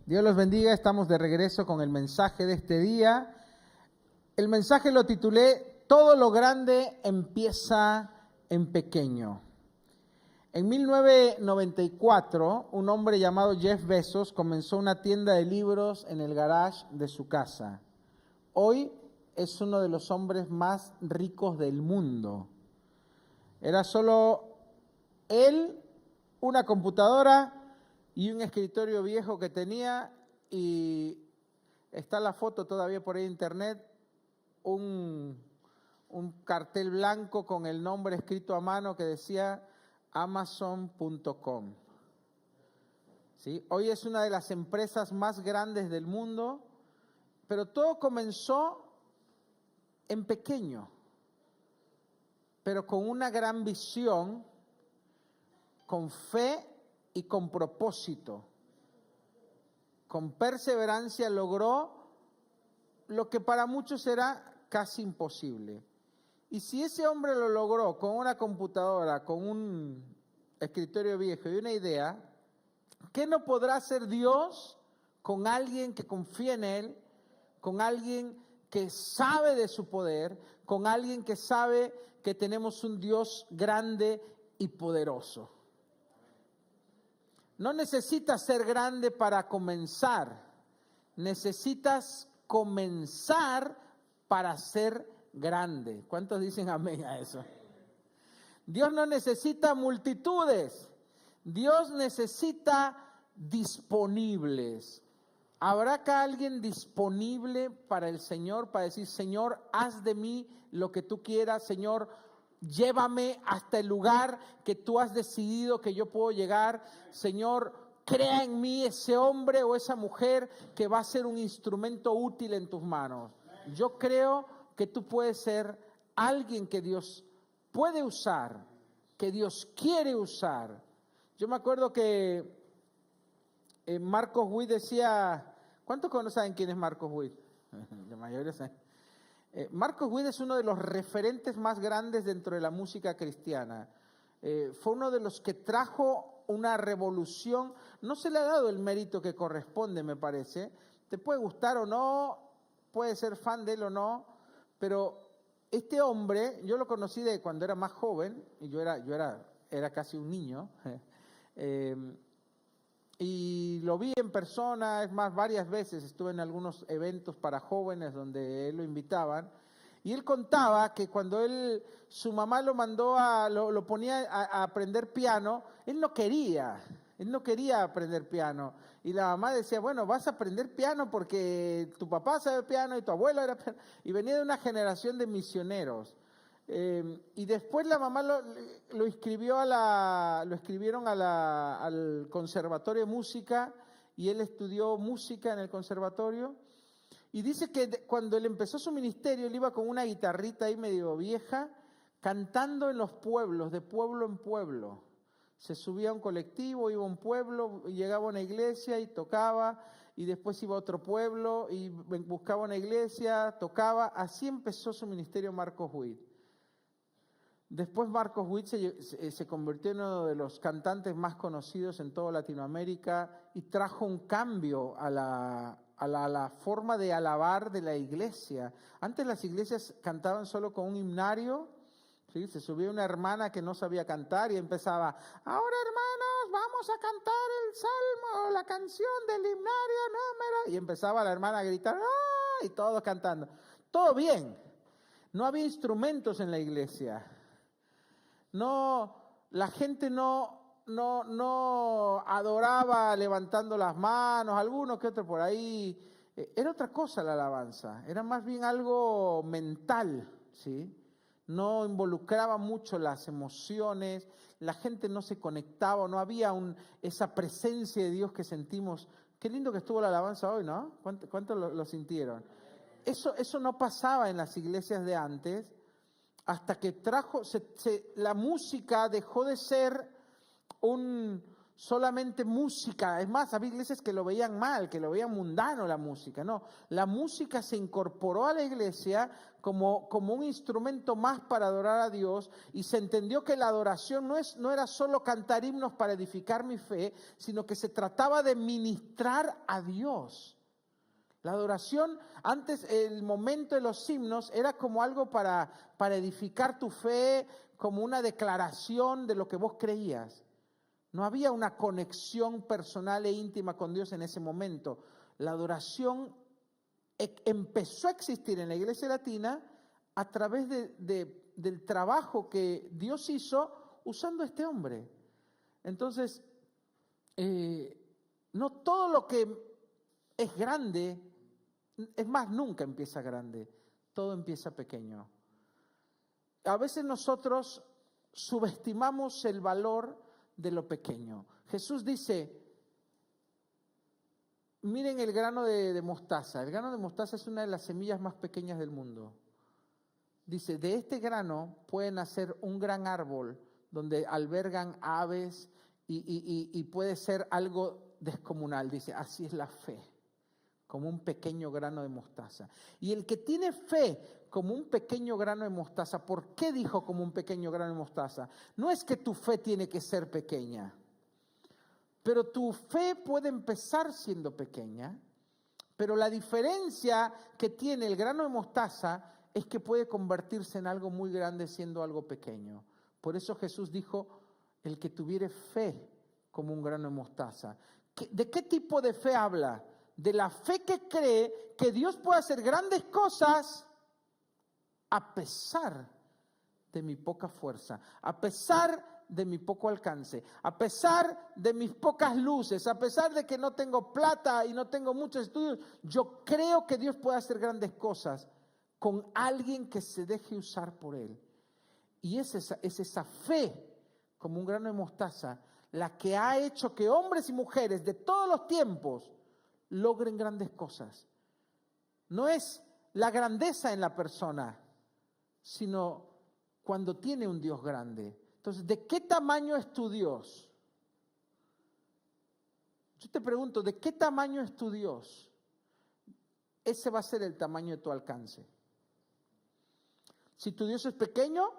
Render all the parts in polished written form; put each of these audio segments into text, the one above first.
Dios los bendiga, estamos de regreso con el mensaje de este día. El mensaje lo titulé Todo lo grande empieza en pequeño. En 1994, un hombre llamado Jeff Bezos comenzó una tienda de libros en el garage de su casa. Hoy es uno de los hombres más ricos del mundo. Era solo él, una computadora y un escritorio viejo que tenía, y está la foto todavía por ahí en internet, un cartel blanco con el nombre escrito a mano que decía Amazon.com. ¿Sí? Hoy es una de las empresas más grandes del mundo, pero todo comenzó en pequeño, pero con una gran visión, con fe y con propósito. Con perseverancia logró lo que para muchos era casi imposible. Y si ese hombre lo logró con una computadora, con un escritorio viejo y una idea, ¿qué no podrá hacer Dios con alguien que confía en Él, con alguien que sabe de su poder, con alguien que sabe que tenemos un Dios grande y poderoso? No necesitas ser grande para comenzar, necesitas comenzar para ser grande. ¿Cuántos dicen amén a eso? Dios no necesita multitudes, Dios necesita disponibles. ¿Habrá acá alguien disponible para el Señor, para decir, Señor, haz de mí lo que tú quieras, Señor, llévame hasta el lugar que tú has decidido que yo puedo llegar? Señor, crea en mí ese hombre o esa mujer que va a ser un instrumento útil en tus manos. Yo creo que tú puedes ser alguien que Dios puede usar, que Dios quiere usar. Yo me acuerdo que Marcos Witt decía, ¿cuántos saben quién es Marcos Witt? La mayoría saben. Marcos Witt es uno de los referentes más grandes dentro de la música cristiana. Fue uno de los que trajo una revolución. No se le ha dado el mérito que corresponde, me parece. Te puede gustar o no, puede ser fan de él o no, pero este hombre, yo lo conocí de cuando era más joven, y yo era casi un niño, y lo vi en persona. Es más, varias veces estuve en algunos eventos para jóvenes donde él lo invitaban, y él contaba que cuando su mamá lo mandó lo ponía a aprender piano, él no quería aprender piano, y la mamá decía, bueno, vas a aprender piano porque tu papá sabe piano y tu abuelo era piano, y venía de una generación de misioneros. Y después la mamá lo escribieron al conservatorio de música, y él estudió música en el conservatorio. Y dice que cuando él empezó su ministerio, él iba con una guitarrita ahí medio vieja, cantando en los pueblos, de pueblo en pueblo. Se subía a un colectivo, iba a un pueblo, llegaba a una iglesia y tocaba, y después iba a otro pueblo y buscaba una iglesia, tocaba. Así empezó su ministerio Marcos Witt. Después Marcos Witt se convirtió en uno de los cantantes más conocidos en toda Latinoamérica y trajo un cambio a la forma de alabar de la iglesia. Antes las iglesias cantaban solo con un himnario, ¿sí? Se subía una hermana que no sabía cantar y empezaba, ahora hermanos, vamos a cantar el salmo, la canción del himnario número, y empezaba la hermana a gritar, ¡ah! Y todos cantando. Todo bien, no había instrumentos en la iglesia. No, la gente no adoraba levantando las manos, algunos que otros por ahí. Era otra cosa la alabanza, era más bien algo mental, ¿sí? No involucraba mucho las emociones, la gente no se conectaba, no había esa presencia de Dios que sentimos. Qué lindo que estuvo la alabanza hoy, ¿no? ¿Cuánto lo sintieron? Eso no pasaba en las iglesias de antes. Hasta que la música dejó de ser solamente música. Es más, había iglesias que lo veían mal, que lo veían mundano la música. No, la música se incorporó a la iglesia como un instrumento más para adorar a Dios, y se entendió que la adoración no era solo cantar himnos para edificar mi fe, sino que se trataba de ministrar a Dios. La adoración, antes, el momento de los himnos, era como algo para edificar tu fe, como una declaración de lo que vos creías. No había una conexión personal e íntima con Dios en ese momento. La adoración empezó a existir en la iglesia latina a través del trabajo que Dios hizo usando a este hombre. Entonces, no todo lo que es grande, es más, nunca empieza grande, todo empieza pequeño. A veces nosotros subestimamos el valor de lo pequeño. Jesús dice, miren el grano de mostaza. El grano de mostaza es una de las semillas más pequeñas del mundo. Dice, de este grano pueden hacer un gran árbol donde albergan aves y puede ser algo descomunal. Dice, así es la fe, como un pequeño grano de mostaza. Y el que tiene fe como un pequeño grano de mostaza, ¿por qué dijo como un pequeño grano de mostaza? No es que tu fe tiene que ser pequeña, pero tu fe puede empezar siendo pequeña, pero la diferencia que tiene el grano de mostaza es que puede convertirse en algo muy grande siendo algo pequeño. Por eso Jesús dijo, el que tuviere fe como un grano de mostaza. ¿De qué tipo de fe habla? De la fe que cree que Dios puede hacer grandes cosas a pesar de mi poca fuerza, a pesar de mi poco alcance, a pesar de mis pocas luces, a pesar de que no tengo plata y no tengo muchos estudios. Yo creo que Dios puede hacer grandes cosas con alguien que se deje usar por Él. Y es esa fe como un grano de mostaza la que ha hecho que hombres y mujeres de todos los tiempos logren grandes cosas. No es la grandeza en la persona, sino cuando tiene un Dios grande. Entonces, ¿de qué tamaño es tu Dios? Yo te pregunto, ¿de qué tamaño es tu Dios? Ese va a ser el tamaño de tu alcance. Si tu Dios es pequeño,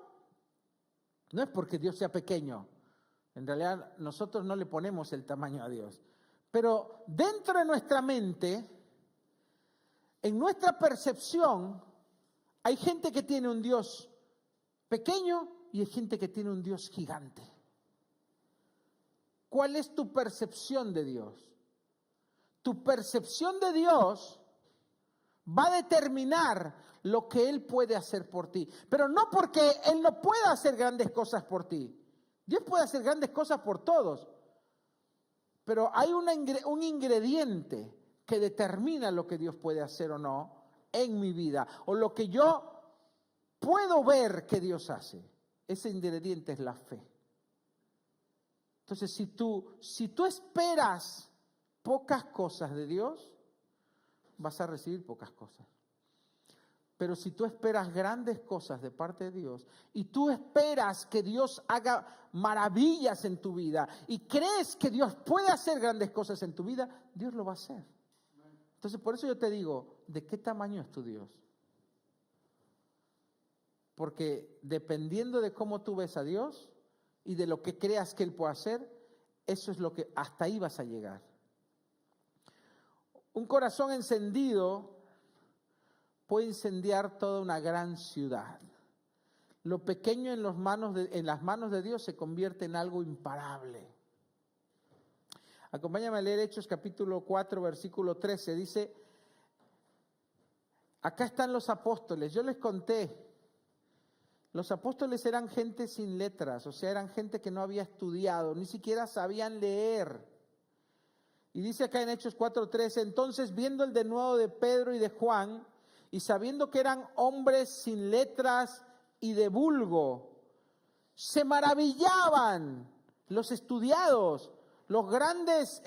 no es porque Dios sea pequeño. En realidad, nosotros no le ponemos el tamaño a Dios. Pero dentro de nuestra mente, en nuestra percepción, hay gente que tiene un Dios pequeño y hay gente que tiene un Dios gigante. ¿Cuál es tu percepción de Dios? Tu percepción de Dios va a determinar lo que Él puede hacer por ti. Pero no porque Él no pueda hacer grandes cosas por ti. Dios puede hacer grandes cosas por todos. Pero hay un ingrediente que determina lo que Dios puede hacer o no en mi vida, o lo que yo puedo ver que Dios hace. Ese ingrediente es la fe. Entonces, si tú esperas pocas cosas de Dios, vas a recibir pocas cosas. Pero si tú esperas grandes cosas de parte de Dios y tú esperas que Dios haga maravillas en tu vida y crees que Dios puede hacer grandes cosas en tu vida, Dios lo va a hacer. Entonces, por eso yo te digo, ¿de qué tamaño es tu Dios? Porque dependiendo de cómo tú ves a Dios y de lo que creas que Él puede hacer, eso es lo que hasta ahí vas a llegar. Un corazón encendido puede incendiar toda una gran ciudad. Lo pequeño en las manos de Dios se convierte en algo imparable. Acompáñame a leer Hechos capítulo 4, versículo 13. Dice, acá están los apóstoles. Yo les conté, los apóstoles eran gente sin letras, o sea, eran gente que no había estudiado, ni siquiera sabían leer. Y dice acá en Hechos 4:13, entonces viendo el denuedo de Pedro y de Juan, y sabiendo que eran hombres sin letras y de vulgo, se maravillaban los estudiados, los grandes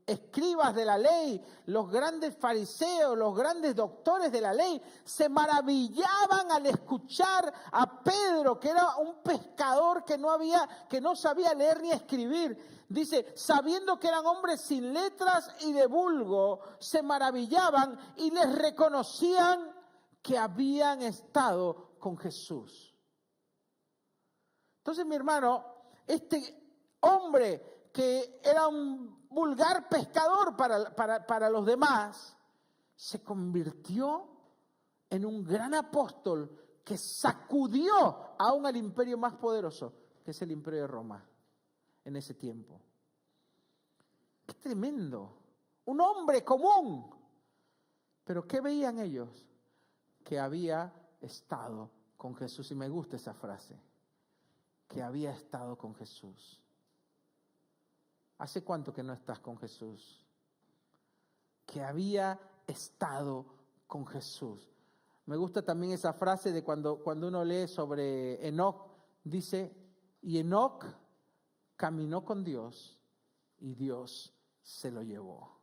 escribas de la ley, los grandes fariseos, los grandes doctores de la ley, se maravillaban al escuchar a Pedro, que era un pescador que no sabía leer ni escribir. Dice, sabiendo que eran hombres sin letras y de vulgo, se maravillaban y les reconocían que habían estado con Jesús. Entonces, mi hermano, este hombre que era un vulgar pescador para los demás, se convirtió en un gran apóstol que sacudió aún al imperio más poderoso, que es el imperio de Roma, en ese tiempo. ¡Qué tremendo! Un hombre común. Pero ¿qué veían ellos? Que había estado con Jesús. Y me gusta esa frase, que había estado con Jesús. ¿Hace cuánto que no estás con Jesús? Que había estado con Jesús. Me gusta también esa frase de cuando uno lee sobre Enoc, dice, y Enoc caminó con Dios y Dios se lo llevó.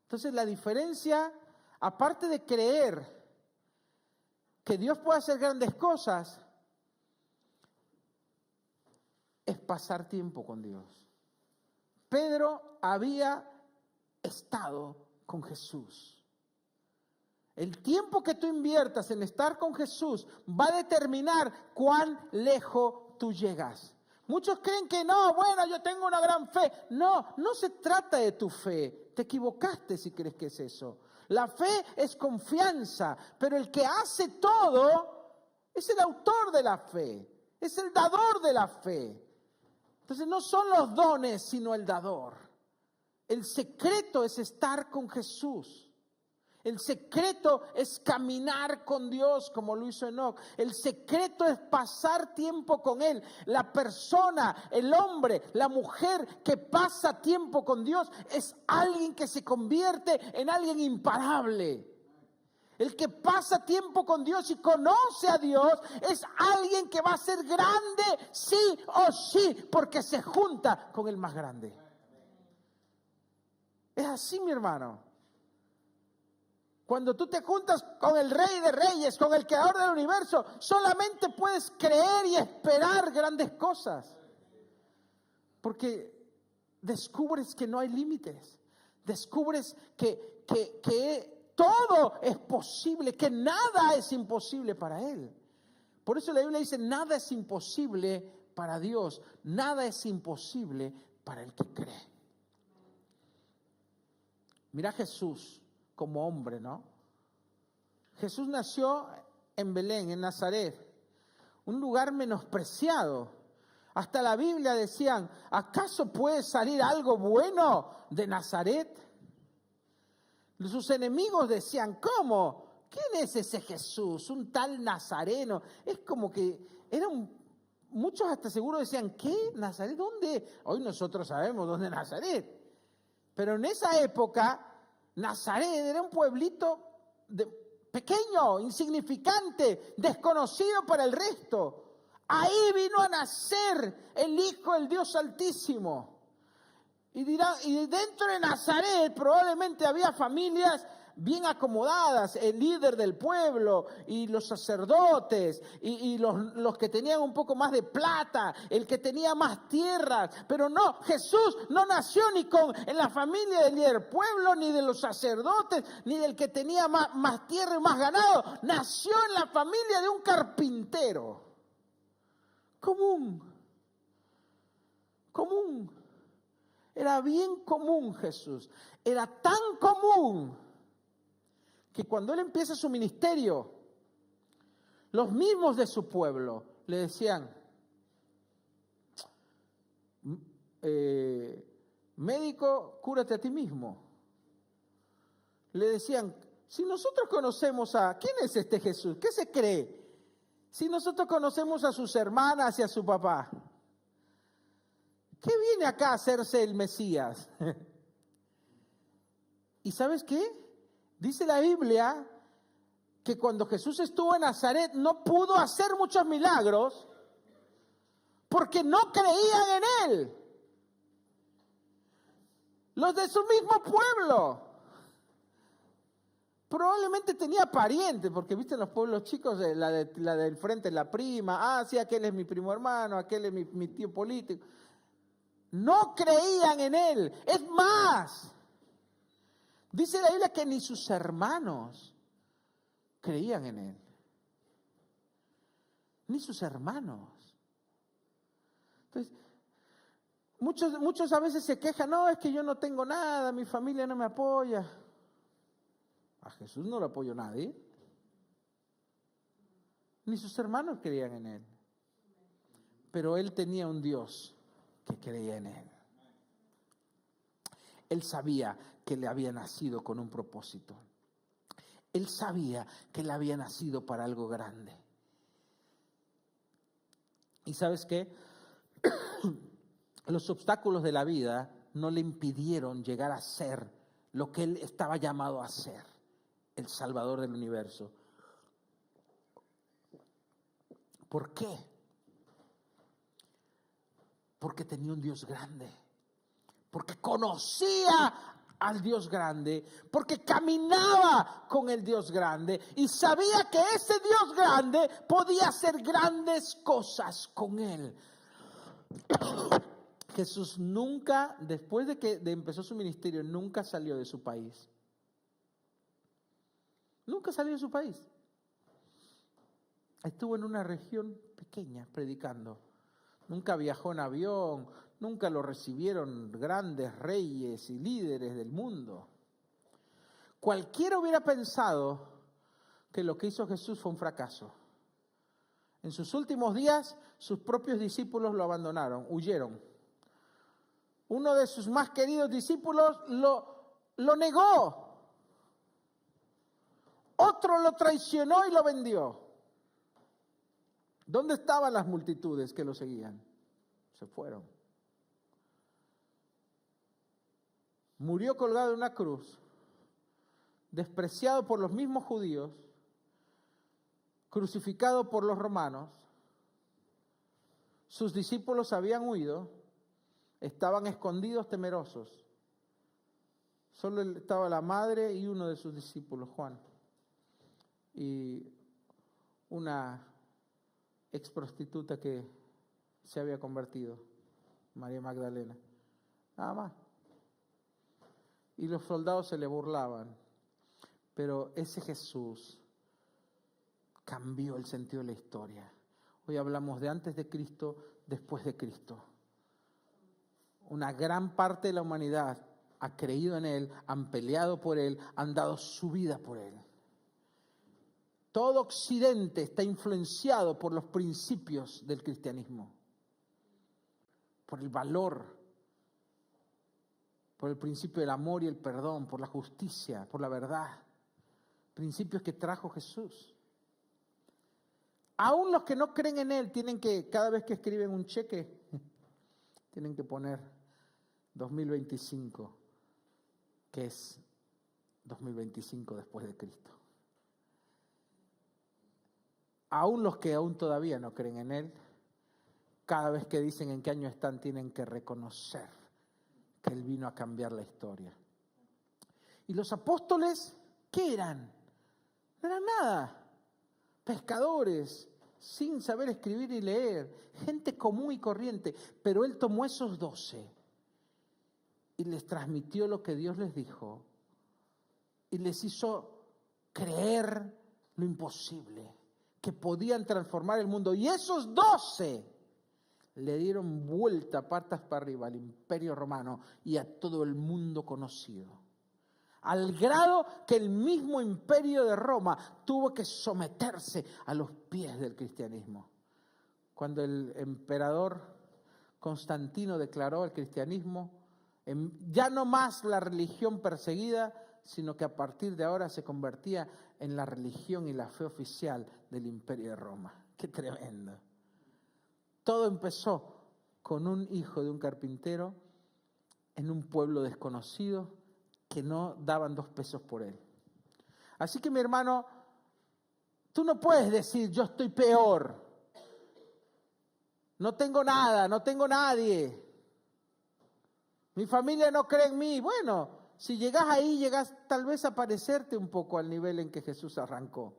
Entonces la diferencia, aparte de creer que Dios puede hacer grandes cosas, es pasar tiempo con Dios. Pedro había estado con Jesús. El tiempo que tú inviertas en estar con Jesús va a determinar cuán lejos tú llegas. Muchos creen que no, bueno, yo tengo una gran fe. No, no se trata de tu fe. Te equivocaste si crees que es eso. La fe es confianza, pero el que hace todo es el autor de la fe, es el dador de la fe. Entonces no son los dones, sino el dador. El secreto es estar con Jesús. El secreto es caminar con Dios como lo hizo Enoc. El secreto es pasar tiempo con Él. La persona, el hombre, la mujer que pasa tiempo con Dios es alguien que se convierte en alguien imparable. El que pasa tiempo con Dios y conoce a Dios es alguien que va a ser grande sí o sí, porque se junta con el más grande. Es así, mi hermano. Cuando tú te juntas con el Rey de Reyes, con el Creador del universo, solamente puedes creer y esperar grandes cosas. Porque descubres que no hay límites. Descubres que todo es posible, que nada es imposible para Él. Por eso la Biblia dice, nada es imposible para Dios, nada es imposible para el que cree. Mira a Jesús como hombre, ¿no? Jesús nació en Belén, en Nazaret, un lugar menospreciado. Hasta la Biblia decían, ¿acaso puede salir algo bueno de Nazaret? Sus enemigos decían, ¿cómo? ¿Quién es ese Jesús? Un tal nazareno. Es como que muchos hasta seguro decían, ¿qué? ¿Nazaret? ¿Dónde? Hoy nosotros sabemos dónde es Nazaret. Pero en esa época, Nazaret era un pueblito pequeño, insignificante, desconocido para el resto. Ahí vino a nacer el Hijo del Dios Altísimo. Y dentro de Nazaret probablemente había familias bien acomodadas, el líder del pueblo y los sacerdotes y los que tenían un poco más de plata, el que tenía más tierras. Pero no, Jesús no nació ni en la familia del líder del pueblo, ni de los sacerdotes, ni del que tenía más tierra y más ganado. Nació en la familia de un carpintero. Común. Era bien común Jesús. Era tan común que cuando Él empieza su ministerio, los mismos de su pueblo le decían, médico, cúrate a ti mismo. Le decían, si nosotros conocemos ¿quién es este Jesús? ¿Qué se cree? Si nosotros conocemos a sus hermanas y a su papá, ¿qué viene acá a hacerse el Mesías? ¿Y sabes qué? Dice la Biblia que cuando Jesús estuvo en Nazaret no pudo hacer muchos milagros porque no creían en Él. Los de su mismo pueblo. Probablemente tenía parientes, porque viste en los pueblos chicos, la del frente es la prima, sí, aquel es mi primo hermano, aquel es mi tío político. No creían en él. Es más, dice la Biblia que ni sus hermanos creían en él. Ni sus hermanos. Entonces, muchos a veces se quejan, no, es que yo no tengo nada, mi familia no me apoya. A Jesús no lo apoyó nadie. Ni sus hermanos creían en él. Pero él tenía un Dios que creía en él. Él sabía que le había nacido con un propósito. Él sabía que le había nacido para algo grande. ¿Y sabes qué? Los obstáculos de la vida no le impidieron llegar a ser lo que él estaba llamado a ser, el Salvador del universo. ¿Por qué? Porque tenía un Dios grande, porque conocía al Dios grande, porque caminaba con el Dios grande y sabía que ese Dios grande podía hacer grandes cosas con él. Jesús nunca, después de que empezó su ministerio, nunca salió de su país. Nunca salió de su país. Estuvo en una región pequeña predicando. Nunca viajó en avión, nunca lo recibieron grandes reyes y líderes del mundo. Cualquiera hubiera pensado que lo que hizo Jesús fue un fracaso. En sus últimos días, sus propios discípulos lo abandonaron, huyeron. Uno de sus más queridos discípulos lo negó. Otro lo traicionó y lo vendió. ¿Dónde estaban las multitudes que lo seguían? Se fueron. Murió colgado en una cruz, despreciado por los mismos judíos, crucificado por los romanos. Sus discípulos habían huido, estaban escondidos temerosos. Solo estaba la madre y uno de sus discípulos, Juan, y una ex prostituta que se había convertido, María Magdalena. Nada más. Y los soldados se le burlaban. Pero ese Jesús cambió el sentido de la historia. Hoy hablamos de antes de Cristo, después de Cristo. Una gran parte de la humanidad ha creído en Él, han peleado por Él, han dado su vida por Él. Todo Occidente está influenciado por los principios del cristianismo, por el valor, por el principio del amor y el perdón, por la justicia, por la verdad. Principios que trajo Jesús. Aún los que no creen en Él tienen que, cada vez que escriben un cheque, tienen que poner 2025, que es 2025 después de Cristo. Aún los que aún todavía no creen en Él, cada vez que dicen en qué año están, tienen que reconocer que Él vino a cambiar la historia. ¿Y los apóstoles qué eran? No eran nada. Pescadores, sin saber escribir y leer, gente común y corriente. Pero Él tomó esos 12 y les transmitió lo que Dios les dijo y les hizo creer lo imposible, que podían transformar el mundo. Y esos 12 le dieron vuelta patas para arriba al Imperio Romano y a todo el mundo conocido. Al grado que el mismo Imperio de Roma tuvo que someterse a los pies del cristianismo. Cuando el emperador Constantino declaró el cristianismo, ya no más la religión perseguida, sino que a partir de ahora se convertía en la religión y la fe oficial del Imperio de Roma. ¡Qué tremendo! Todo empezó con un hijo de un carpintero en un pueblo desconocido que no daban 2 pesos por él. Así que mi hermano, tú no puedes decir yo estoy peor, no tengo nada, no tengo nadie. Mi familia no cree en mí. Bueno, si llegas ahí, llegas tal vez a parecerte un poco al nivel en que Jesús arrancó.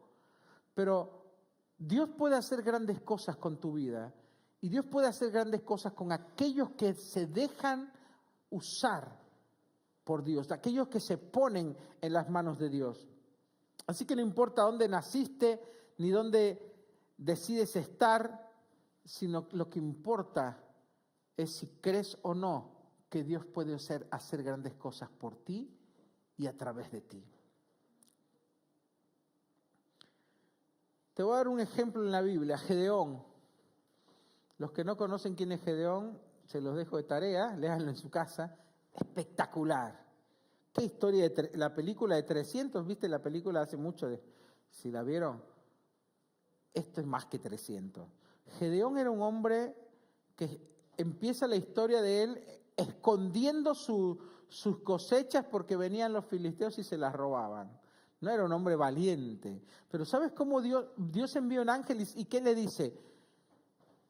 Pero Dios puede hacer grandes cosas con tu vida. Y Dios puede hacer grandes cosas con aquellos que se dejan usar por Dios, aquellos que se ponen en las manos de Dios. Así que no importa dónde naciste, ni dónde decides estar, sino lo que importa es si crees o no que Dios puede hacer grandes cosas por ti y a través de ti. Te voy a dar un ejemplo en la Biblia, Gedeón. Los que no conocen quién es Gedeón, se los dejo de tarea, léanlo en su casa. Espectacular. Qué historia la película de 300, ¿viste la película hace mucho? Si la vieron, esto es más que 300. Gedeón era un hombre que empieza la historia de él escondiendo sus cosechas porque venían los filisteos y se las robaban. No era un hombre valiente. Pero ¿sabes cómo Dios envió un ángel y qué le dice?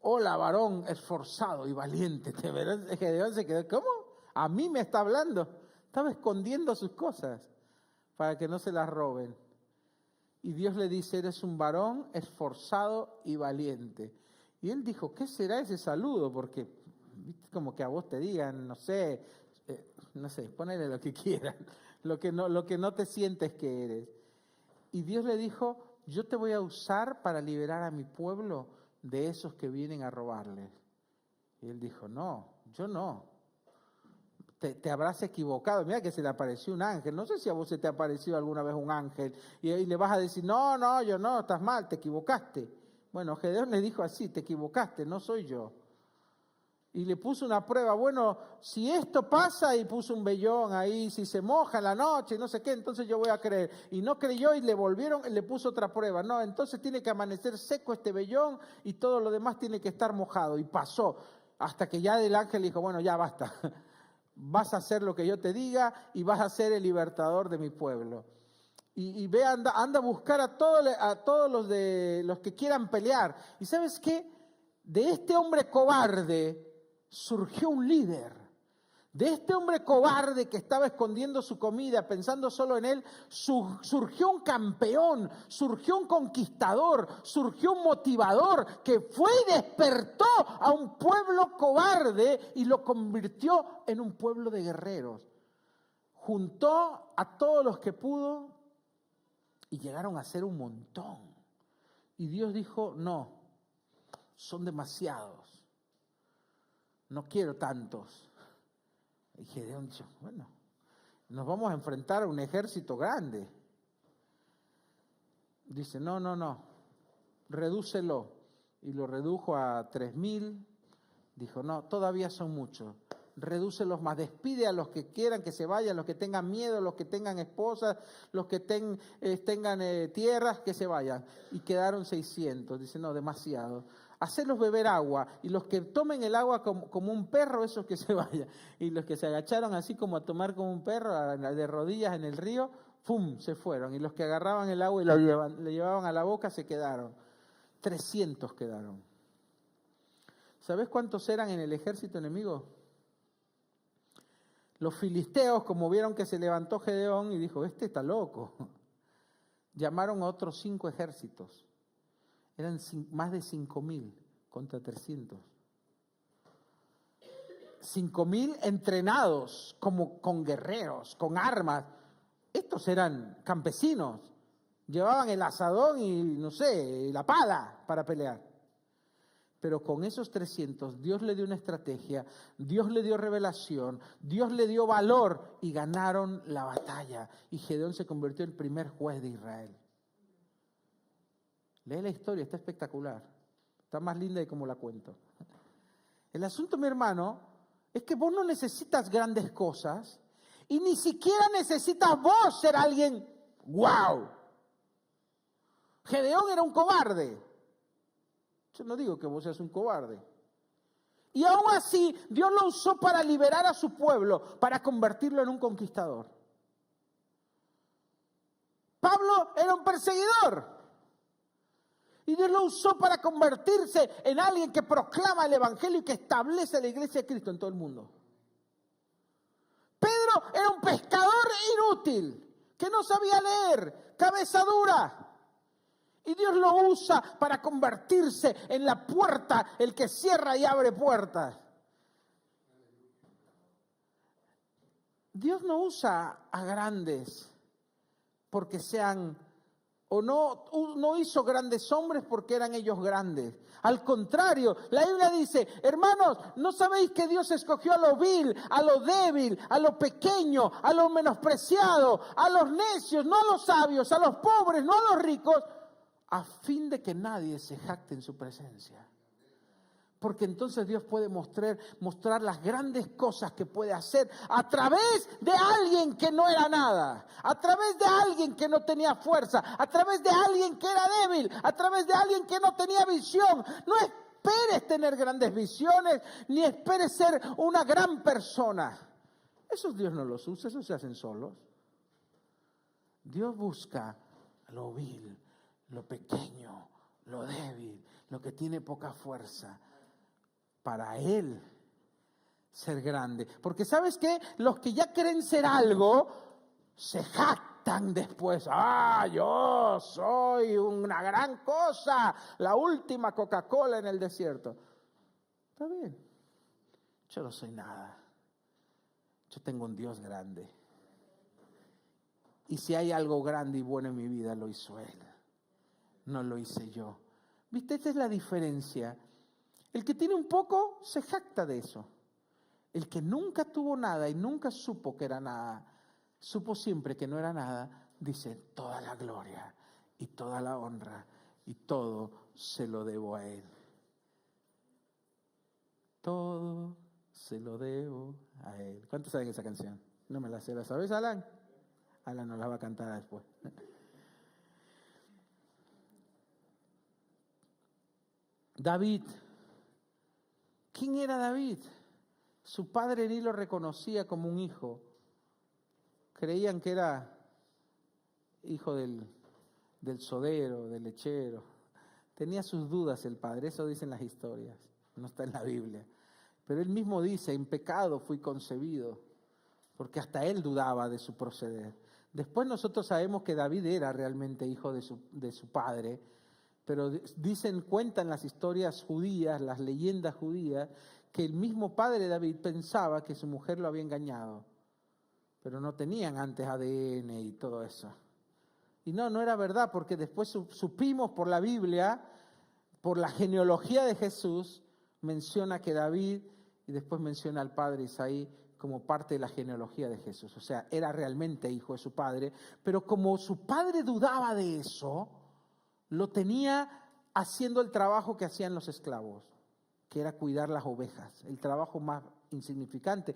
Hola, varón esforzado y valiente. ¿Te verás? Gedeón se quedó, ¿cómo? A mí me está hablando. Estaba escondiendo sus cosas para que no se las roben. Y Dios le dice, eres un varón esforzado y valiente. Y él dijo, ¿qué será ese saludo? Porque como que a vos te digan, no sé, ponele lo que quieran, lo que no te sientes que eres. Y Dios le dijo, yo te voy a usar para liberar a mi pueblo de esos que vienen a robarles. Y él dijo, no, yo no. Te habrás equivocado. Mira que se le apareció un ángel. No sé si a vos se te ha aparecido alguna vez un ángel. Y le vas a decir, no, yo no, estás mal, te equivocaste. Bueno, Gedeón le dijo así, te equivocaste, no soy yo. Y le puso una prueba, bueno, si esto pasa, y puso un vellón ahí, si se moja en la noche, no sé qué, entonces yo voy a creer. Y no creyó y le puso otra prueba. No, entonces tiene que amanecer seco este vellón y todo lo demás tiene que estar mojado. Y pasó, hasta que ya el ángel dijo, bueno, ya basta. Vas a hacer lo que yo te diga y vas a ser el libertador de mi pueblo. Y ve, anda a buscar a todos los que quieran pelear. ¿Y sabes qué? De este hombre cobarde surgió un líder. De este hombre cobarde que estaba escondiendo su comida, pensando solo en él, surgió un campeón, surgió un conquistador, surgió un motivador que fue y despertó a un pueblo cobarde y lo convirtió en un pueblo de guerreros. Juntó a todos los que pudo y llegaron a ser un montón. Y Dios dijo, no, son demasiados, no quiero tantos. Y Gedeón dijo, bueno, nos vamos a enfrentar a un ejército grande. Dice, no, redúcelo. Y lo redujo a 3,000. Dijo, no, todavía son muchos. Redúcelos más, despide a los que quieran que se vayan, los que tengan miedo, los que tengan esposas, los que tengan tierras, que se vayan. Y quedaron 600. Dice, no, demasiado. Hacerlos beber agua, y los que tomen el agua como un perro, esos que se vayan. Y los que se agacharon así como a tomar como un perro, de rodillas en el río, ¡pum!, se fueron. Y los que agarraban el agua y le llevaban a la boca se quedaron. 300 quedaron. ¿Sabes cuántos eran en el ejército enemigo? Los filisteos, como vieron que se levantó Gedeón y dijo, este está loco, llamaron a otros 5 ejércitos. Eran más de 5,000 contra 300. 5,000 entrenados con guerreros, con armas. Estos eran campesinos. Llevaban el asadón y, no sé, la pala para pelear. Pero con esos 300, Dios le dio una estrategia, Dios le dio revelación, Dios le dio valor y ganaron la batalla. Y Gedeón se convirtió en el primer juez de Israel. Lee la historia, está espectacular. Está más linda de como la cuento. El asunto, mi hermano, es que vos no necesitas grandes cosas y ni siquiera necesitas vos ser alguien ¡wow! Gedeón era un cobarde. Yo no digo que vos seas un cobarde. Y aún así, Dios lo usó para liberar a su pueblo, para convertirlo en un conquistador. Pablo era un perseguidor. Y Dios lo usó para convertirse en alguien que proclama el evangelio y que establece la iglesia de Cristo en todo el mundo. era un pescador inútil, que no sabía leer, cabeza dura. Y Dios lo usa para convertirse en la puerta, el que cierra y abre puertas. Dios no usa a grandes porque sean, o no hizo grandes hombres porque eran ellos grandes. Al contrario, la Biblia dice, hermanos, ¿no sabéis que Dios escogió a lo vil, a lo débil, a lo pequeño, a lo menospreciado, a los necios, no a los sabios, a los pobres, no a los ricos, a fin de que nadie se jacte en su presencia? Porque entonces Dios puede mostrar las grandes cosas que puede hacer a través de alguien que no era nada, a través de alguien que no tenía fuerza, a través de alguien que era débil, a través de alguien que no tenía visión. No esperes tener grandes visiones, ni esperes ser una gran persona. Esos Dios no los usa, esos se hacen solos. Dios busca lo vil, lo pequeño, lo débil, lo que tiene poca fuerza, para Él ser grande. Porque ¿sabes qué? Los que ya creen ser algo, se jactan después. Yo soy una gran cosa, la última Coca-Cola en el desierto. Está bien, yo no soy nada. Yo tengo un Dios grande. Y si hay algo grande y bueno en mi vida, lo hizo Él. No lo hice yo. ¿Viste? Esta es la diferencia. El que tiene un poco se jacta de eso. El que nunca tuvo nada y nunca supo que era nada, supo siempre que no era nada, dice, toda la gloria y toda la honra y todo se lo debo a Él. Todo se lo debo a Él. ¿Cuántos saben esa canción? No me la sé. ¿La sabes, Alan? Alan nos la va a cantar después. David. ¿Quién era David? Su padre ni lo reconocía como un hijo. Creían que era hijo del sodero, del lechero. Tenía sus dudas el padre, eso dicen las historias, no está en la Biblia. Pero él mismo dice, en pecado fui concebido, porque hasta él dudaba de su proceder. Después nosotros sabemos que David era realmente hijo de su padre, pero cuentan las historias judías, las leyendas judías, que el mismo padre de David pensaba que su mujer lo había engañado, pero no tenían antes ADN y todo eso. Y no era verdad, porque después supimos por la Biblia, por la genealogía de Jesús, menciona que David, y después menciona al padre Isaí como parte de la genealogía de Jesús. O sea, era realmente hijo de su padre, pero como su padre dudaba de eso, lo tenía haciendo el trabajo que hacían los esclavos, que era cuidar las ovejas, el trabajo más insignificante.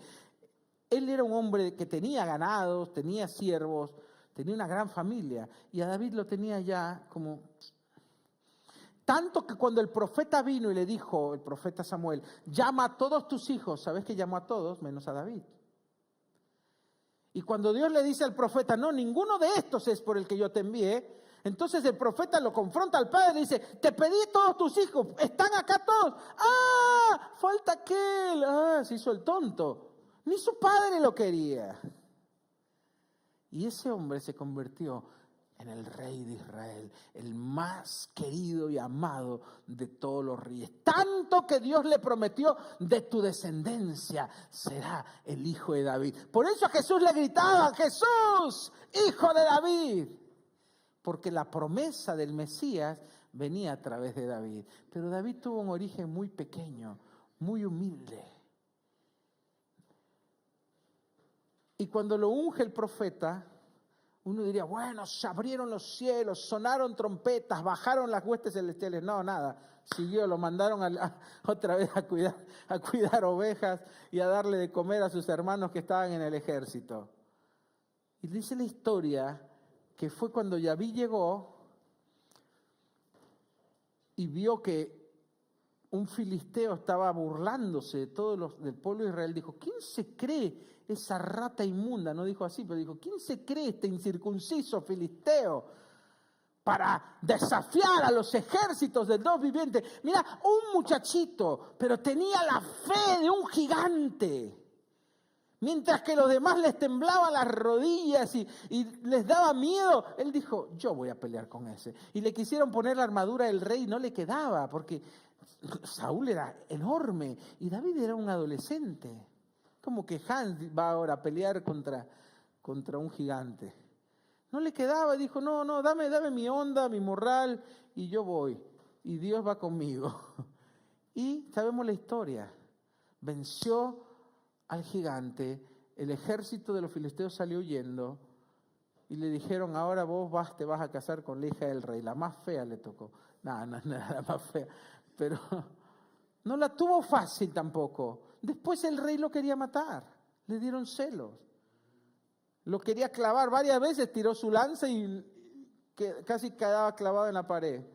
Él era un hombre que tenía ganados, tenía siervos, tenía una gran familia, y a David lo tenía ya como... Tanto que cuando el profeta vino y le dijo, el profeta Samuel, llama a todos tus hijos, ¿sabes que llamó a todos menos a David? Y cuando Dios le dice al profeta, no, ninguno de estos es por el que yo te envié, entonces el profeta lo confronta al padre y dice, te pedí todos tus hijos, están acá todos. Falta aquel. Se hizo el tonto. Ni su padre lo quería. Y ese hombre se convirtió en el rey de Israel, el más querido y amado de todos los reyes. Tanto que Dios le prometió, de tu descendencia será el hijo de David. Por eso a Jesús le gritaban, Jesús, hijo de David. Porque la promesa del Mesías venía a través de David. Pero David tuvo un origen muy pequeño, muy humilde. Y cuando lo unge el profeta, uno diría, bueno, se abrieron los cielos, sonaron trompetas, bajaron las huestes celestiales. No, nada. Siguió, lo mandaron otra vez a cuidar ovejas y a darle de comer a sus hermanos que estaban en el ejército. Y dice la historia que fue cuando David llegó y vio que un filisteo estaba burlándose de todos del pueblo de Israel. Dijo, ¿quién se cree esa rata inmunda? No dijo así, pero dijo, ¿quién se cree este incircunciso filisteo para desafiar a los ejércitos del Dios viviente? Mira, un muchachito, pero tenía la fe de un gigante. Mientras que los demás les temblaban las rodillas y les daba miedo, él dijo, yo voy a pelear con ese. Y le quisieron poner la armadura del rey y no le quedaba, porque Saúl era enorme y David era un adolescente. Como que Hans va ahora a pelear contra un gigante. No le quedaba y dijo, no, dame mi onda, mi morral y yo voy. Y Dios va conmigo. Y sabemos la historia. Venció al gigante, el ejército de los filisteos salió huyendo y le dijeron, ahora te vas a casar con la hija del rey, la más fea le tocó. No era la más fea, pero no la tuvo fácil tampoco. Después el rey lo quería matar, le dieron celos. Lo quería clavar varias veces, tiró su lanza y casi quedaba clavado en la pared.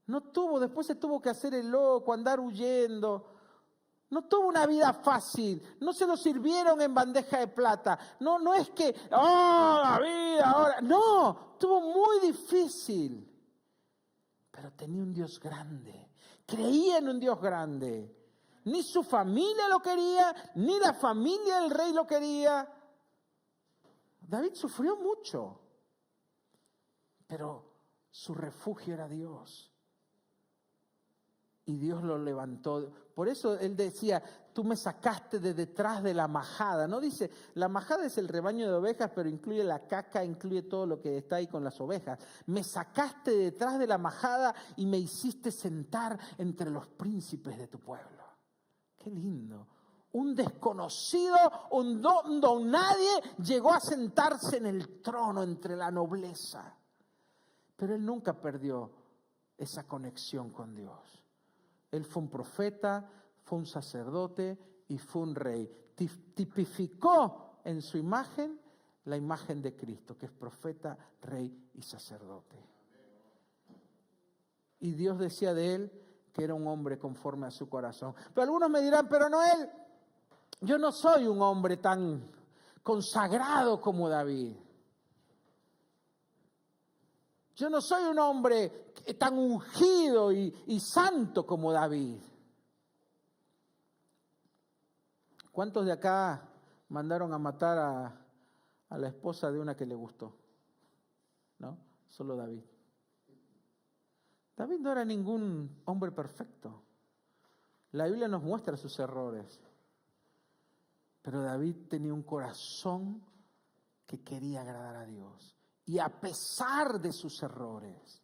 Después se tuvo que hacer el loco, andar huyendo. No tuvo una vida fácil, no se lo sirvieron en bandeja de plata. No es que, la vida ahora. No, tuvo muy difícil. Pero tenía un Dios grande, creía en un Dios grande. Ni su familia lo quería, ni la familia del rey lo quería. David sufrió mucho, pero su refugio era Dios. Y Dios lo levantó. Por eso él decía, tú me sacaste de detrás de la majada. No dice, la majada es el rebaño de ovejas, pero incluye la caca, incluye todo lo que está ahí con las ovejas. Me sacaste de detrás de la majada y me hiciste sentar entre los príncipes de tu pueblo. Qué lindo. Un desconocido, un don nadie, llegó a sentarse en el trono entre la nobleza. Pero él nunca perdió esa conexión con Dios. Él fue un profeta, fue un sacerdote y fue un rey. Tipificó en su imagen la imagen de Cristo, que es profeta, rey y sacerdote. Y Dios decía de él que era un hombre conforme a su corazón. Pero algunos me dirán, pero Noel, yo no soy un hombre tan consagrado como David. Yo no soy un hombre tan ungido y santo como David. ¿Cuántos de acá mandaron a matar a la esposa de una que le gustó? ¿No? Solo David. David no era ningún hombre perfecto. La Biblia nos muestra sus errores. Pero David tenía un corazón que quería agradar a Dios. Y a pesar de sus errores,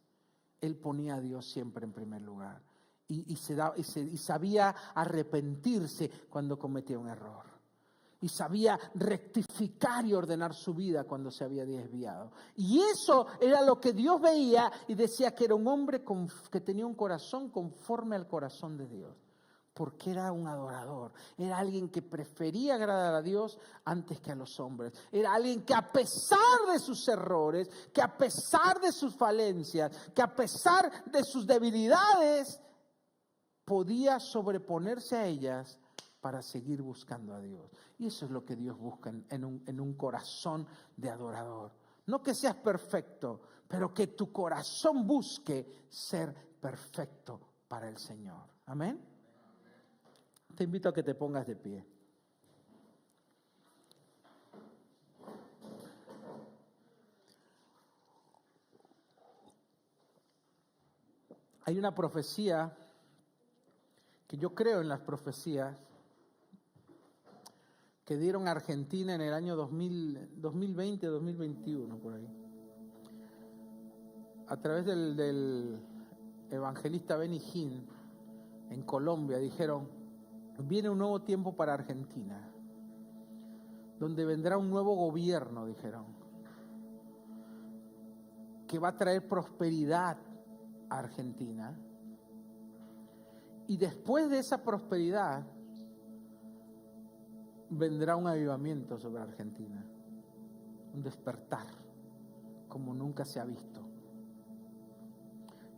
él ponía a Dios siempre en primer lugar. Y sabía arrepentirse cuando cometía un error. Y sabía rectificar y ordenar su vida cuando se había desviado. Y eso era lo que Dios veía y decía que era un hombre que tenía un corazón conforme al corazón de Dios. Porque era un adorador, era alguien que prefería agradar a Dios antes que a los hombres. Era alguien que a pesar de sus errores, que a pesar de sus falencias, que a pesar de sus debilidades, podía sobreponerse a ellas para seguir buscando a Dios. Y eso es lo que Dios busca en un corazón de adorador. No que seas perfecto, pero que tu corazón busque ser perfecto para el Señor. Amén. Te invito a que te pongas de pie. Hay una profecía, que yo creo en las profecías, que dieron a Argentina en el año 2020, 2021, por ahí. A través del evangelista Benny Hinn, en Colombia, dijeron, viene un nuevo tiempo para Argentina, donde vendrá un nuevo gobierno, dijeron, que va a traer prosperidad a Argentina. Y después de esa prosperidad, vendrá un avivamiento sobre Argentina, un despertar, como nunca se ha visto.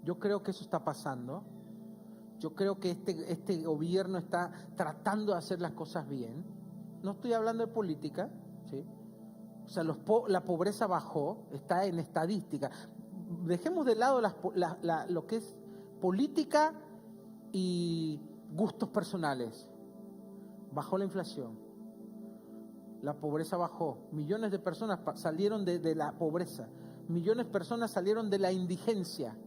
Yo creo que eso está pasando. Yo creo que este gobierno está tratando de hacer las cosas bien. No estoy hablando de política, ¿sí? O sea, la pobreza bajó, está en estadística. Dejemos de lado lo que es política y gustos personales. Bajó la inflación. la pobreza bajó. Millones de personas salieron de la pobreza. Millones de personas salieron de la indigencia.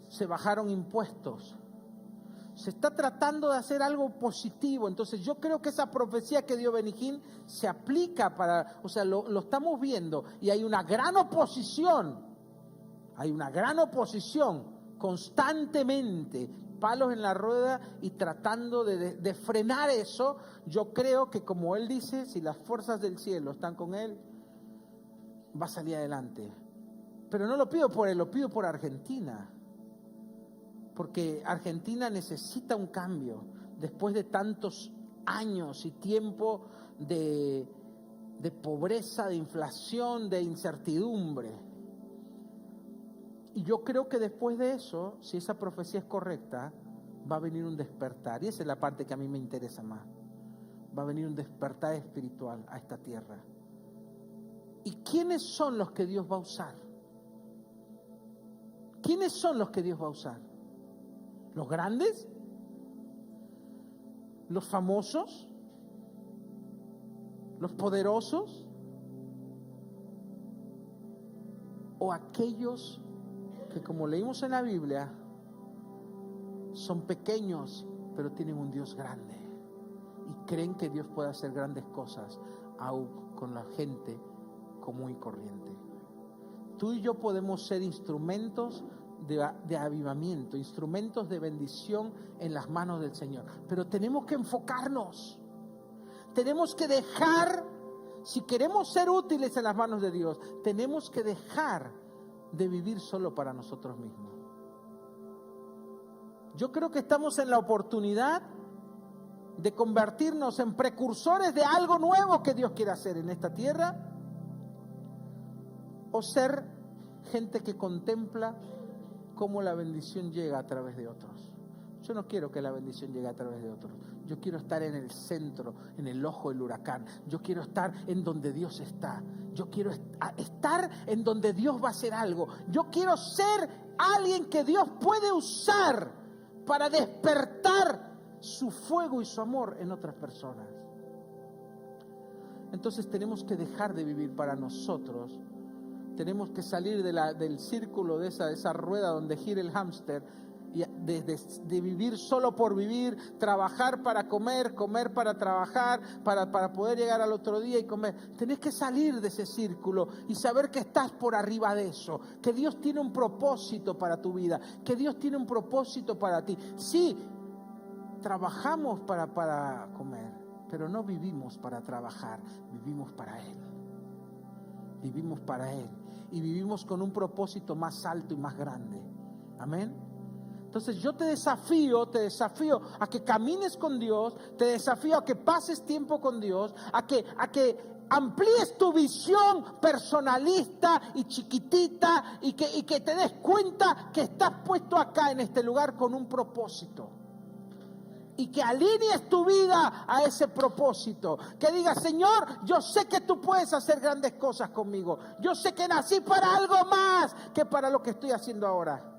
Se bajaron impuestos. Se está tratando de hacer algo positivo. Entonces yo creo que esa profecía que dio Benny se aplica para, o sea, lo estamos viendo, y hay una gran oposición. Hay una gran oposición constantemente, palos en la rueda y tratando de frenar eso. Yo creo que, como él dice, si las fuerzas del cielo están con él, va a salir adelante. Pero no lo pido por él, lo pido por Argentina. Porque Argentina necesita un cambio después de tantos años y tiempo de pobreza, de inflación, de incertidumbre. Y yo creo que después de eso, si esa profecía es correcta, va a venir un despertar. Y esa es la parte que a mí me interesa más. Va a venir un despertar espiritual a esta tierra. ¿Y quiénes son los que Dios va a usar? ¿Quiénes son los que Dios va a usar? ¿Los grandes? ¿Los famosos? ¿Los poderosos? ¿O aquellos que, como leímos en la Biblia, son pequeños pero tienen un Dios grande y creen que Dios puede hacer grandes cosas aún con la gente común y corriente? Tú y yo podemos ser instrumentos de avivamiento, instrumentos de bendición en las manos del Señor, pero tenemos que enfocarnos, tenemos que dejar, si queremos ser útiles en las manos de Dios, tenemos que dejar de vivir solo para nosotros mismos. Yo creo que estamos en la oportunidad de convertirnos en precursores de algo nuevo que Dios quiere hacer en esta tierra, o ser gente que contempla cómo la bendición llega a través de otros. Yo no quiero que la bendición llegue a través de otros. Yo quiero estar en el centro, en el ojo del huracán. Yo quiero estar en donde Dios está. Yo quiero estar en donde Dios va a hacer algo. Yo quiero ser alguien que Dios puede usar para despertar su fuego y su amor en otras personas. Entonces tenemos que dejar de vivir para nosotros. Tenemos que salir del círculo de esa rueda donde gira el hámster, y de vivir solo por vivir, trabajar para comer, comer para trabajar, para poder llegar al otro día y comer. Tenés que salir de ese círculo y saber que estás por arriba de eso, que Dios tiene un propósito para tu vida, que Dios tiene un propósito para ti. Sí, trabajamos para comer, pero no vivimos para trabajar, vivimos para Él. Vivimos para Él y vivimos con un propósito más alto y más grande. Amén. Entonces yo te desafío a que camines con Dios, te desafío a que pases tiempo con Dios, a que amplíes tu visión personalista y chiquitita y que te des cuenta que estás puesto acá en este lugar con un propósito. Y que alinees tu vida a ese propósito. Que digas: Señor, yo sé que tú puedes hacer grandes cosas conmigo. Yo sé que nací para algo más que para lo que estoy haciendo ahora.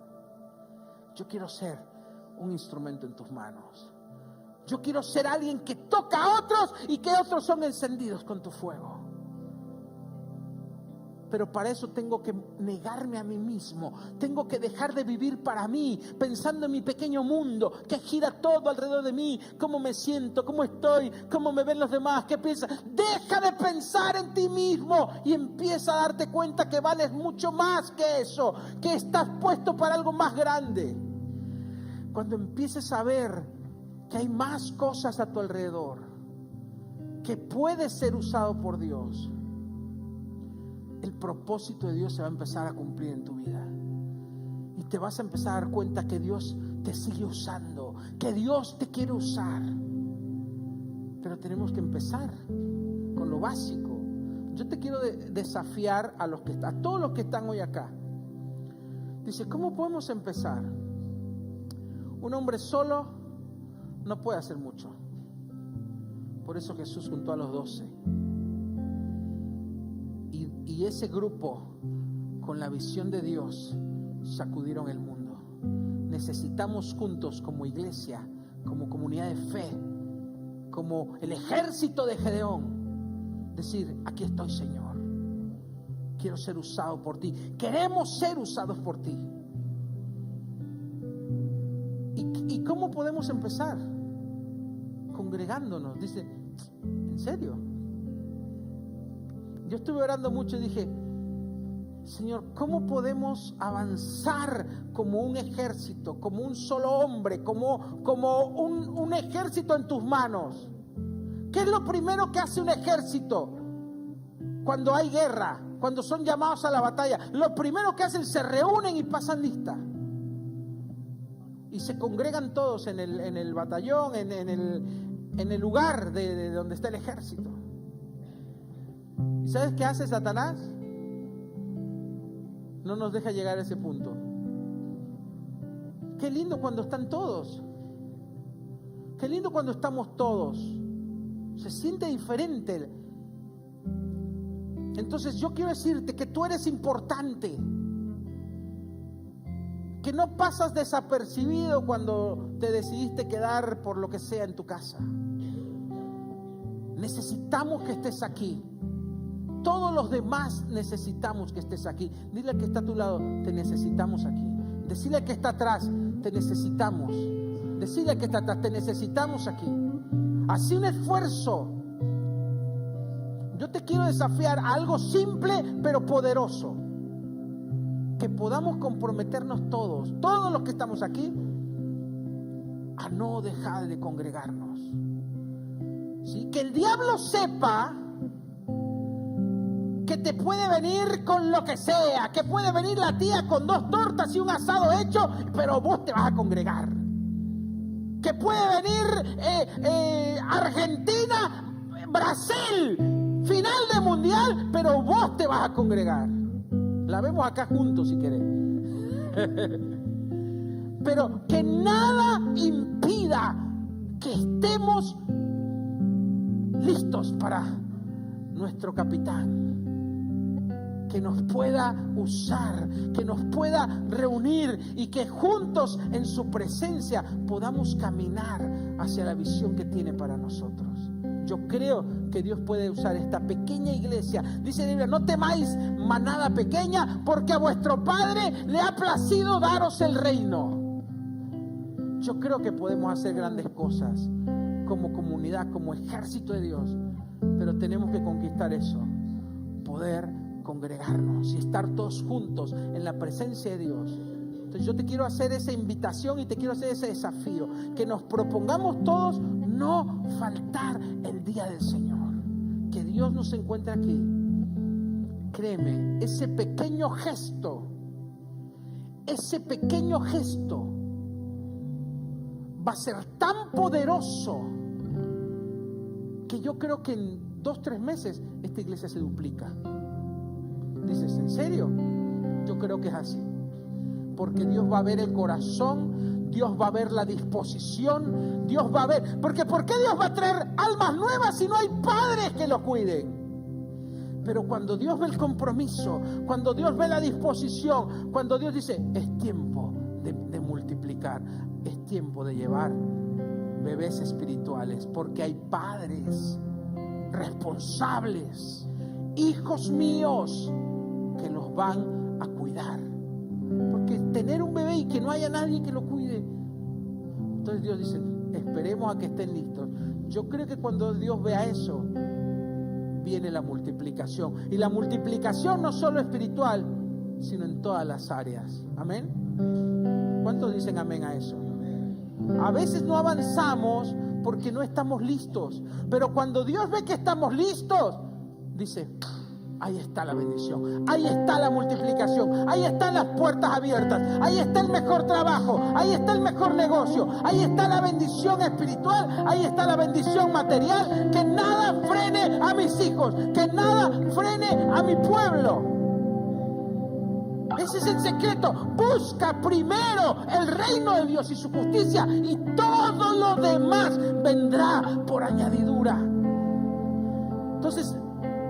Yo quiero ser un instrumento en tus manos. Yo quiero ser alguien que toca a otros y que otros son encendidos con tu fuego. Pero para eso tengo que negarme a mí mismo. Tengo que dejar de vivir para mí, pensando en mi pequeño mundo que gira todo alrededor de mí. Cómo me siento, cómo estoy, cómo me ven los demás, qué piensan. Deja de pensar en ti mismo y empieza a darte cuenta que vales mucho más que eso, que estás puesto para algo más grande. Cuando empieces a ver que hay más cosas a tu alrededor, que puedes ser usado por Dios, el propósito de Dios se va a empezar a cumplir en tu vida. Y te vas a empezar a dar cuenta que Dios te sigue usando, que Dios te quiere usar. Pero tenemos que empezar con lo básico. Yo te quiero desafiar a todos los que están hoy acá. Dice: ¿cómo podemos empezar? Un hombre solo no puede hacer mucho. Por eso Jesús juntó a los 12. Y ese grupo, con la visión de Dios, sacudieron el mundo. Necesitamos juntos, como iglesia, como comunidad de fe, como el ejército de Gedeón, decir: aquí estoy, Señor, quiero ser usado por ti, queremos ser usados por ti. ¿Y cómo podemos empezar? Congregándonos. Dice: ¿en serio? Yo estuve orando mucho y dije: Señor, ¿cómo podemos avanzar como un ejército, como un solo hombre, como un ejército en tus manos? ¿Qué es lo primero que hace un ejército cuando hay guerra, cuando son llamados a la batalla? Lo primero que hacen, se reúnen y pasan lista. Y se congregan todos en el batallón, en el lugar de donde está el ejército. ¿Y sabes qué hace Satanás? No nos deja llegar a ese punto. Qué lindo cuando están todos. Qué lindo cuando estamos todos. Se siente diferente. Entonces yo quiero decirte que tú eres importante. Que no pasas desapercibido cuando te decidiste quedar por lo que sea en tu casa. Necesitamos que estés aquí. Todos los demás necesitamos que estés aquí. Dile al que está a tu lado: te necesitamos aquí. Decile al que está atrás: te necesitamos. Decile al que está atrás: te necesitamos aquí. Así un esfuerzo. Yo te quiero desafiar a algo simple pero poderoso. Que podamos comprometernos todos los que estamos aquí, a no dejar de congregarnos. ¿Sí? Que el diablo sepa que te puede venir con lo que sea, que puede venir la tía con 2 tortas y un asado hecho, pero vos te vas a congregar. Que puede venir Argentina, Brasil, final de mundial, pero vos te vas a congregar. La vemos acá juntos si querés. Pero que nada impida que estemos listos para nuestro capitán. Que nos pueda usar, que nos pueda reunir y que juntos en su presencia podamos caminar hacia la visión que tiene para nosotros. Yo creo que Dios puede usar esta pequeña iglesia. Dice la Biblia: no temáis, manada pequeña, porque a vuestro Padre le ha placido daros el reino. Yo creo que podemos hacer grandes cosas como comunidad, como ejército de Dios, pero tenemos que conquistar eso, poder congregarnos y estar todos juntos en la presencia de Dios. Entonces yo te quiero hacer esa invitación y te quiero hacer ese desafío, que nos propongamos todos no faltar el día del Señor, que Dios nos encuentre aquí. Créeme, ese pequeño gesto va a ser tan poderoso que yo creo que en 2-3 meses esta iglesia se duplica. Dices: ¿en serio? Yo creo que es así, porque Dios va a ver el corazón, Dios va a ver la disposición, Dios va a ver, porque ¿por qué Dios va a traer almas nuevas si no hay padres que lo cuiden? Pero cuando Dios ve el compromiso, cuando Dios ve la disposición, cuando Dios dice: es tiempo de multiplicar, es tiempo de llevar bebés espirituales, porque hay padres responsables, hijos míos, que los van a cuidar. Porque tener un bebé y que no haya nadie que lo cuide, entonces Dios dice: esperemos a que estén listos. Yo creo que cuando Dios vea eso, viene la multiplicación. Y la multiplicación no solo espiritual, sino en todas las áreas. ¿Amén? ¿Cuántos dicen amén a eso? A veces no avanzamos porque no estamos listos, pero cuando Dios ve que estamos listos, dice: ahí está la bendición, ahí está la multiplicación, ahí están las puertas abiertas, ahí está el mejor trabajo, ahí está el mejor negocio, ahí está la bendición espiritual, ahí está la bendición material. Que nada frene a mis hijos, que nada frene a mi pueblo. Ese es el secreto. Busca primero el reino de Dios y su justicia, y todo lo demás vendrá por añadidura. Entonces,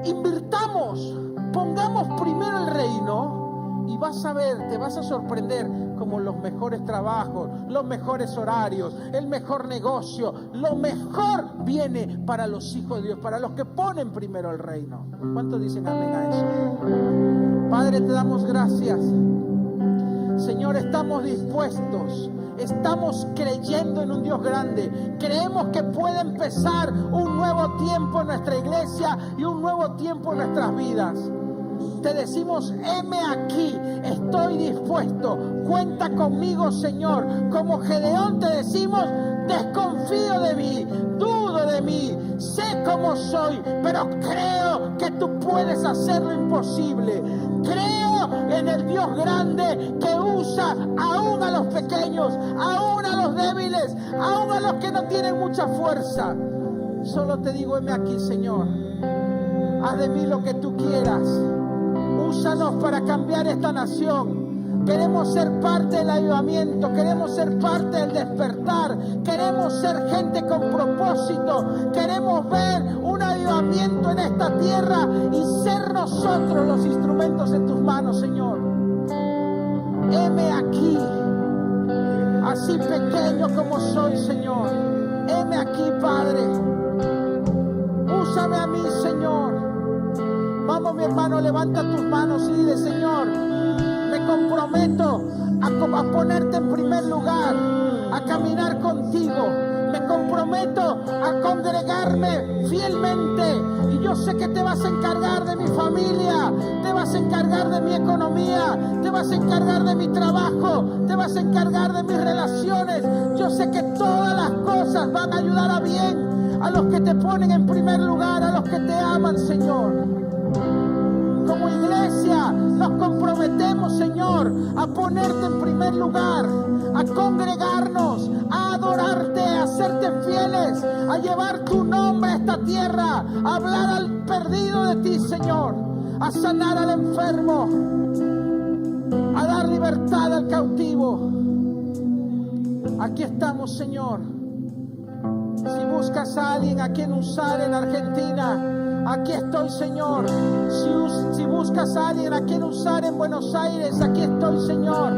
invirtamos, pongamos primero el reino Y vas a ver, te vas a sorprender como los mejores trabajos, los mejores horarios, el mejor negocio, lo mejor viene para los hijos de Dios, para los que ponen primero el reino. ¿Cuántos dicen amén a eso? Padre, te damos gracias. Señor, estamos dispuestos, estamos creyendo en un Dios grande. Creemos que puede empezar un nuevo tiempo en nuestra iglesia y un nuevo tiempo en nuestras vidas. Te decimos, heme aquí, estoy dispuesto, cuenta conmigo, Señor. Como Gedeón te decimos, desconfío de mí, dudo de mí, sé cómo soy, pero creo que tú puedes hacer lo imposible. Creo en el Dios grande que usa aún a los pequeños, aún a los débiles, aún a los que no tienen mucha fuerza. Solo te digo, heme aquí, Señor. Haz de mí lo que tú quieras. Úsanos para cambiar esta nación. Queremos ser parte del avivamiento, queremos ser parte del despertar, queremos ser gente con propósito, queremos ver un avivamiento en esta tierra y ser nosotros los instrumentos en tus manos, Señor. Heme aquí, así pequeño como soy, Señor. Heme aquí, Padre. Úsame a mí, Señor. Vamos, mi hermano, levanta tus manos y dile, Señor, me comprometo a ponerte en primer lugar, a caminar contigo. Me comprometo a congregarme fielmente. Y yo sé que te vas a encargar de mi familia, te vas a encargar de mi economía, te vas a encargar de mi trabajo, te vas a encargar de mis relaciones. Yo sé que todas las cosas van a ayudar a bien a los que te ponen en primer lugar, a los que te aman, Señor. Como iglesia nos comprometemos, Señor, a ponerte en primer lugar, a congregarnos, a adorarte, a serte fieles, a llevar tu nombre a esta tierra, a hablar al perdido de ti, Señor, a sanar al enfermo, a dar libertad al cautivo. Aquí estamos, Señor. Si buscas a alguien a quien usar en Argentina, aquí estoy, Señor. Si buscas a alguien a quien usar en Buenos Aires, aquí estoy, Señor.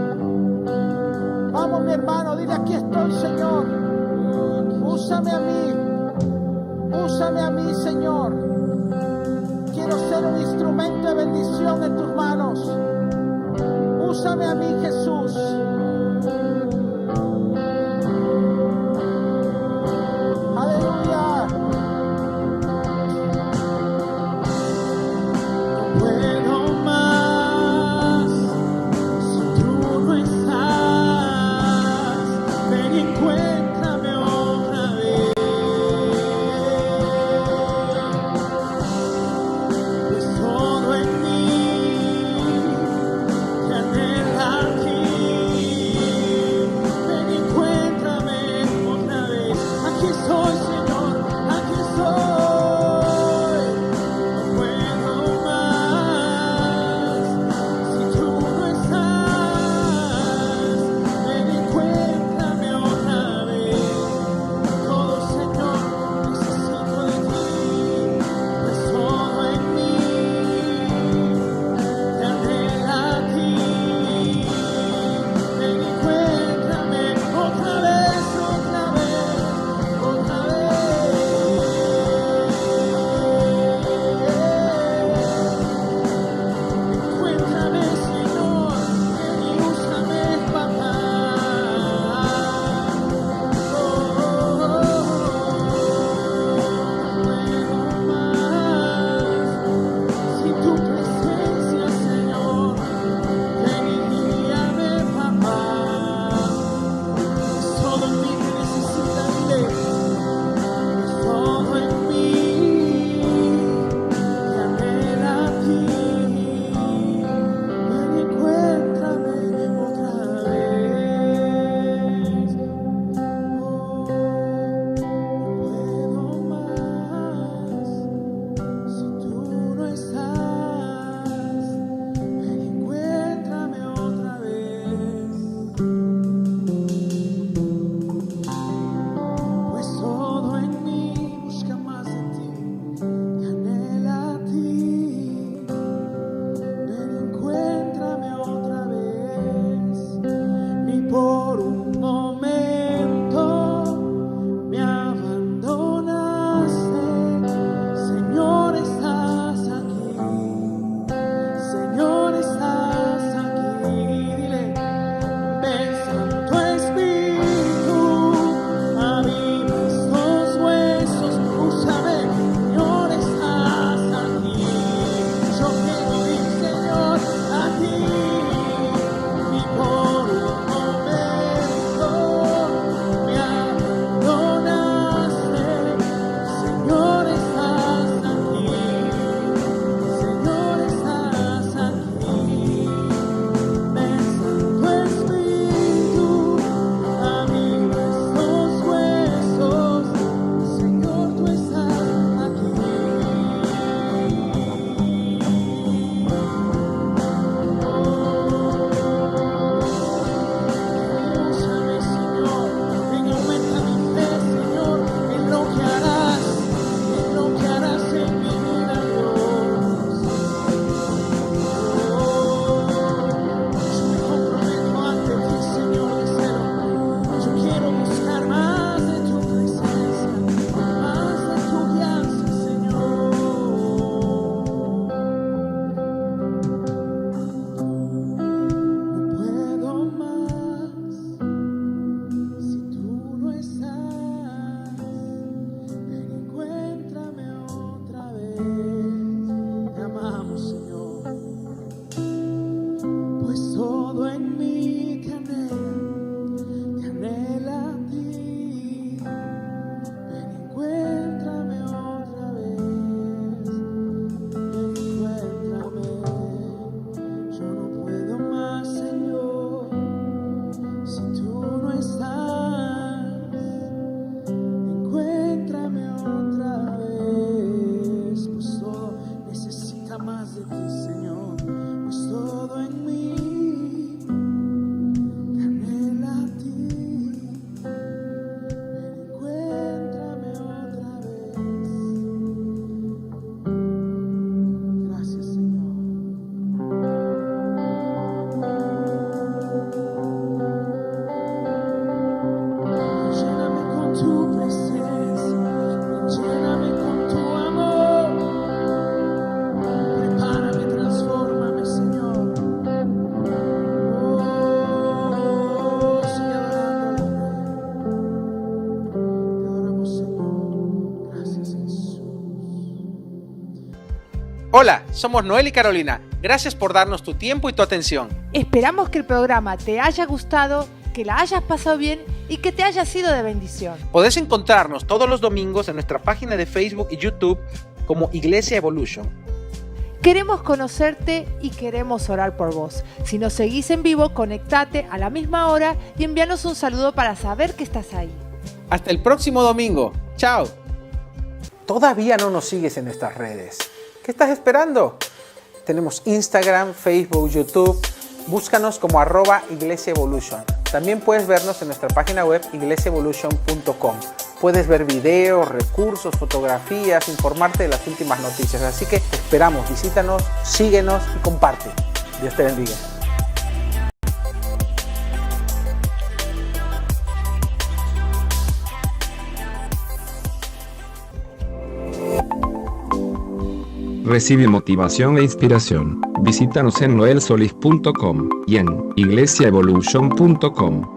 Vamos, mi hermano, dile, aquí estoy, Señor. Úsame a mí, Señor. Quiero ser un instrumento de bendición en tus manos. Úsame a mí, Jesús. Aleluya. Puedo más si tú no estás. Ven y encuéntrame otra vez. Pues todo en mí te anhela aquí. Hola, somos Noel y Carolina. Gracias por darnos tu tiempo y tu atención. Esperamos que el programa te haya gustado, que la hayas pasado bien y que te haya sido de bendición. Podés encontrarnos todos los domingos en nuestra página de Facebook y YouTube como Iglesia Evolution. Queremos conocerte y queremos orar por vos. Si nos seguís en vivo, conectate a la misma hora y envíanos un saludo para saber que estás ahí. Hasta el próximo domingo. Chao. ¿Todavía no nos sigues en nuestras redes? ¿Qué estás esperando? Tenemos Instagram, Facebook, YouTube. Búscanos como @Iglesia Evolution. También puedes vernos en nuestra página web iglesiaevolution.com. Puedes ver videos, recursos, fotografías, informarte de las últimas noticias. Así que te esperamos, visítanos, síguenos y comparte. Dios te bendiga. Recibe motivación e inspiración. Visítanos en noelsolis.com y en iglesiaevolution.com.